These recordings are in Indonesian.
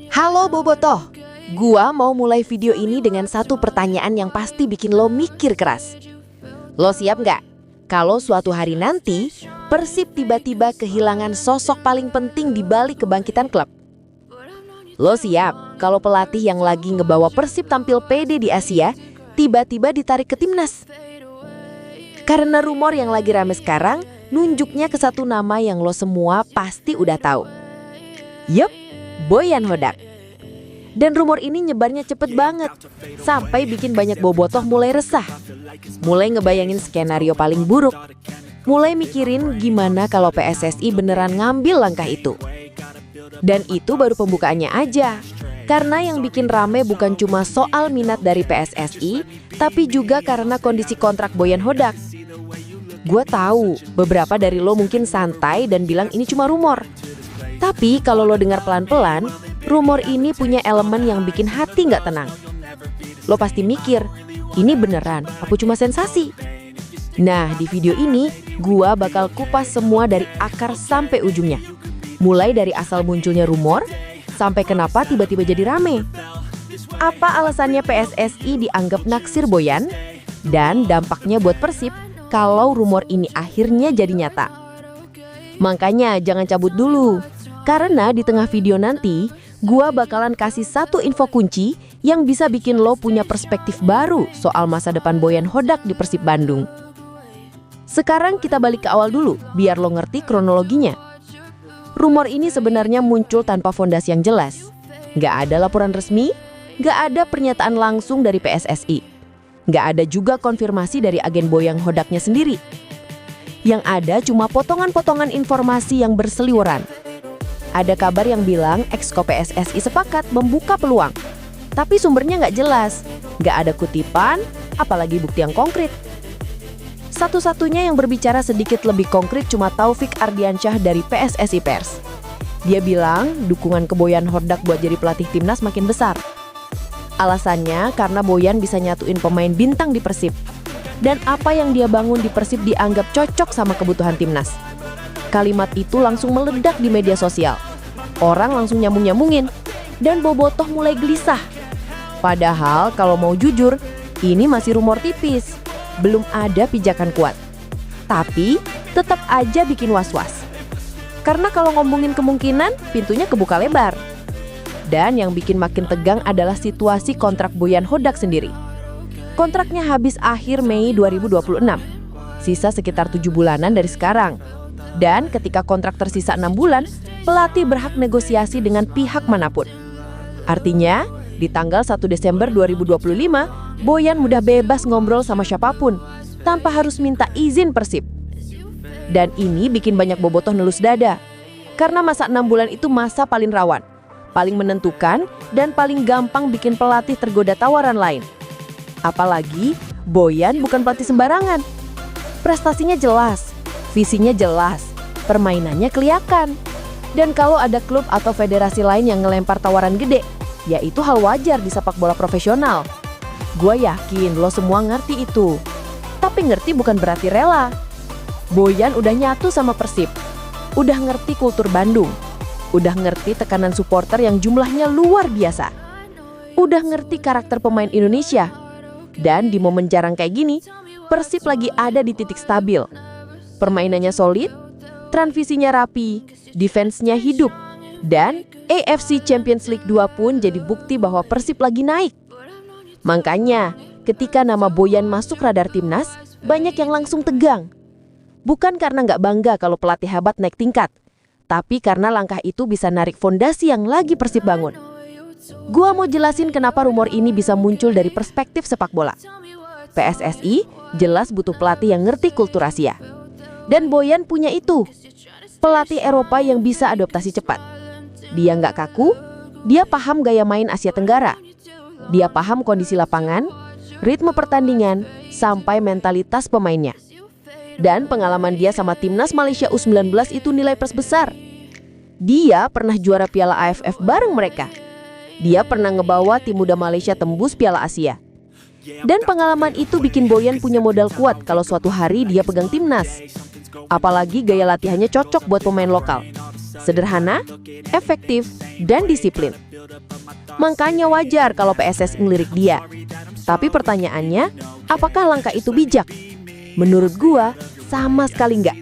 Halo Bobotoh, gua mau mulai video ini dengan satu pertanyaan yang pasti bikin lo mikir keras. Lo siap nggak? Kalau suatu hari nanti, Persib tiba-tiba kehilangan sosok paling penting di balik kebangkitan klub. Lo siap kalau pelatih yang lagi ngebawa Persib tampil pede di Asia, tiba-tiba ditarik ke timnas? Karena rumor yang lagi rame sekarang, nunjuknya ke satu nama yang lo semua pasti udah tahu. Yup, Boyan Hodak. Dan rumor ini nyebarnya cepet banget, sampai bikin banyak bobotoh mulai resah. Mulai ngebayangin skenario paling buruk. Mulai mikirin gimana kalau PSSI beneran ngambil langkah itu. Dan itu baru pembukaannya aja. Karena yang bikin rame bukan cuma soal minat dari PSSI, tapi juga karena kondisi kontrak Boyan Hodak. Gue tahu beberapa dari lo mungkin santai dan bilang ini cuma rumor. Tapi kalau lo dengar pelan-pelan, rumor ini punya elemen yang bikin hati nggak tenang. Lo pasti mikir, ini beneran, aku cuma sensasi. Nah, di video ini, gua bakal kupas semua dari akar sampai ujungnya. Mulai dari asal munculnya rumor, sampai kenapa tiba-tiba jadi rame. Apa alasannya PSSI dianggap naksir Boyan? Dan dampaknya buat Persib kalau rumor ini akhirnya jadi nyata. Makanya jangan cabut dulu. Karena di tengah video nanti, gua bakalan kasih satu info kunci yang bisa bikin lo punya perspektif baru soal masa depan Boyan Hodak di Persib Bandung. Sekarang kita balik ke awal dulu, biar lo ngerti kronologinya. Rumor ini sebenarnya muncul tanpa fondasi yang jelas. Nggak ada laporan resmi, nggak ada pernyataan langsung dari PSSI. Nggak ada juga konfirmasi dari agen Boyan Hodaknya sendiri. Yang ada cuma potongan-potongan informasi yang berseliweran. Ada kabar yang bilang Exco PSSI sepakat membuka peluang. Tapi sumbernya nggak jelas, nggak ada kutipan, apalagi bukti yang konkret. Satu-satunya yang berbicara sedikit lebih konkret cuma Taufik Ardiansyah dari PSSI Pers. Dia bilang dukungan ke Boyan Hodak buat jadi pelatih timnas makin besar. Alasannya karena Boyan bisa nyatuin pemain bintang di Persib. Dan apa yang dia bangun di Persib dianggap cocok sama kebutuhan timnas. Kalimat itu langsung meledak di media sosial. Orang langsung nyambung-nyambungin. Dan bobotoh mulai gelisah. Padahal kalau mau jujur, ini masih rumor tipis. Belum ada pijakan kuat. Tapi tetap aja bikin was-was. Karena kalau ngomongin kemungkinan, pintunya kebuka lebar. Dan yang bikin makin tegang adalah situasi kontrak Boyan Hodak sendiri. Kontraknya habis akhir Mei 2026. Sisa sekitar 7 bulanan dari sekarang. Dan ketika kontrak tersisa 6 bulan, pelatih berhak negosiasi dengan pihak manapun. Artinya, di tanggal 1 Desember 2025, Boyan mudah bebas ngobrol sama siapapun, tanpa harus minta izin Persib. Dan ini bikin banyak bobotoh nelus dada. Karena masa 6 bulan itu masa paling rawan, paling menentukan, dan paling gampang bikin pelatih tergoda tawaran lain. Apalagi, Boyan bukan pelatih sembarangan. Prestasinya jelas, visinya jelas, permainannya kelihatan. Dan kalau ada klub atau federasi lain yang ngelempar tawaran gede, ya itu hal wajar di sepak bola profesional. Gua yakin lo semua ngerti itu. Tapi ngerti bukan berarti rela. Boyan udah nyatu sama Persib. Udah ngerti kultur Bandung. Udah ngerti tekanan supporter yang jumlahnya luar biasa. Udah ngerti karakter pemain Indonesia. Dan di momen jarang kayak gini, Persib lagi ada di titik stabil. Permainannya solid, transisinya rapi, defense-nya hidup, dan AFC Champions League 2 pun jadi bukti bahwa Persib lagi naik. Makanya, ketika nama Boyan masuk radar timnas, banyak yang langsung tegang. Bukan karena nggak bangga kalau pelatih hebat naik tingkat, tapi karena langkah itu bisa narik fondasi yang lagi Persib bangun. Gua mau jelasin kenapa rumor ini bisa muncul dari perspektif sepak bola. PSSI jelas butuh pelatih yang ngerti kultur Asia. Dan Boyan punya itu. Pelatih Eropa yang bisa adaptasi cepat. Dia nggak kaku, dia paham gaya main Asia Tenggara. Dia paham kondisi lapangan, ritme pertandingan, sampai mentalitas pemainnya. Dan pengalaman dia sama timnas Malaysia U19 itu nilai plus besar. Dia pernah juara Piala AFF bareng mereka. Dia pernah ngebawa tim muda Malaysia tembus Piala Asia. Dan pengalaman itu bikin Boyan punya modal kuat kalau suatu hari dia pegang timnas. Apalagi gaya latihannya cocok buat pemain lokal. Sederhana, efektif, dan disiplin. Makanya wajar kalau PSSI ngelirik dia. Tapi pertanyaannya, apakah langkah itu bijak? Menurut gua, sama sekali enggak.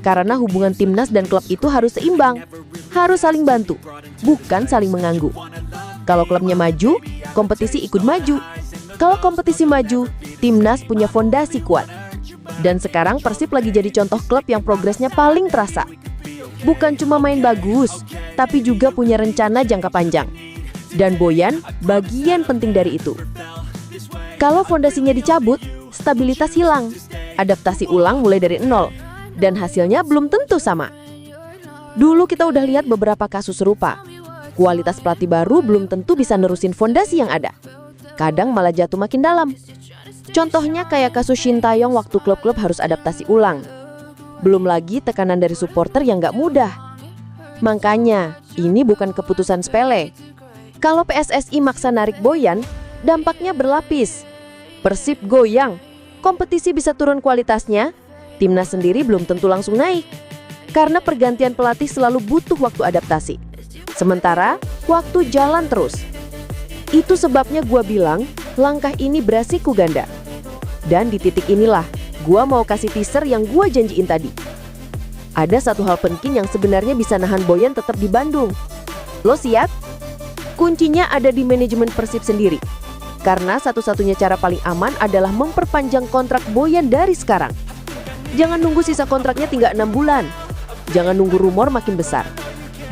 Karena hubungan timnas dan klub itu harus seimbang, harus saling bantu, bukan saling mengganggu. Kalau klubnya maju, kompetisi ikut maju. Kalau kompetisi maju, timnas punya fondasi kuat. Dan sekarang Persib lagi jadi contoh klub yang progresnya paling terasa. Bukan cuma main bagus, tapi juga punya rencana jangka panjang. Dan Boyan bagian penting dari itu. Kalau fondasinya dicabut, stabilitas hilang. Adaptasi ulang mulai dari nol. Dan hasilnya belum tentu sama. Dulu kita udah lihat beberapa kasus serupa. Kualitas pelatih baru belum tentu bisa nerusin fondasi yang ada. Kadang malah jatuh makin dalam. Contohnya kayak kasus Shin Taeyong waktu klub-klub harus adaptasi ulang. Belum lagi tekanan dari supporter yang gak mudah. Makanya, ini bukan keputusan sepele. Kalau PSSI maksa narik Boyan, dampaknya berlapis. Persib goyang, kompetisi bisa turun kualitasnya, timnas sendiri belum tentu langsung naik. Karena pergantian pelatih selalu butuh waktu adaptasi. Sementara, waktu jalan terus. Itu sebabnya gua bilang, langkah ini beresiko ganda. Dan di titik inilah, gua mau kasih teaser yang gua janjiin tadi. Ada satu hal penting yang sebenarnya bisa nahan Boyan tetap di Bandung. Lo siap? Kuncinya ada di manajemen Persib sendiri. Karena satu-satunya cara paling aman adalah memperpanjang kontrak Boyan dari sekarang. Jangan nunggu sisa kontraknya tinggal 6 bulan. Jangan nunggu rumor makin besar.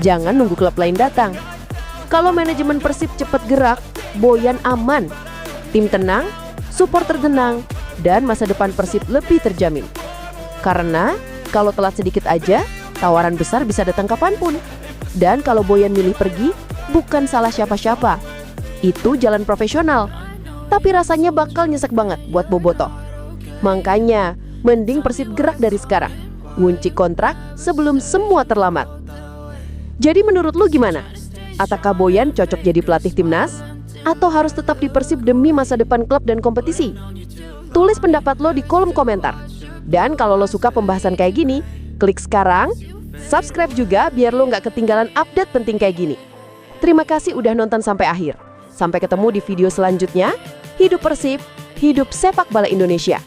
Jangan nunggu klub lain datang. Kalau manajemen Persib cepat gerak, Boyan aman. Tim tenang, supporter tenang, dan masa depan Persib lebih terjamin. Karena kalau telat sedikit aja, tawaran besar bisa datang kapanpun. Dan kalau Boyan milih pergi, bukan salah siapa-siapa. Itu jalan profesional. Tapi rasanya bakal nyesek banget buat Bobotoh. Makanya, mending Persib gerak dari sekarang. Ngunci kontrak sebelum semua terlambat. Jadi menurut lu gimana? Apakah Boyan cocok jadi pelatih timnas? Atau harus tetap di Persib demi masa depan klub dan kompetisi? Tulis pendapat lo di kolom komentar. Dan kalau lo suka pembahasan kayak gini, klik sekarang, subscribe juga biar lo nggak ketinggalan update penting kayak gini. Terima kasih udah nonton sampai akhir. Sampai ketemu di video selanjutnya. Hidup Persib, hidup sepak bola Indonesia.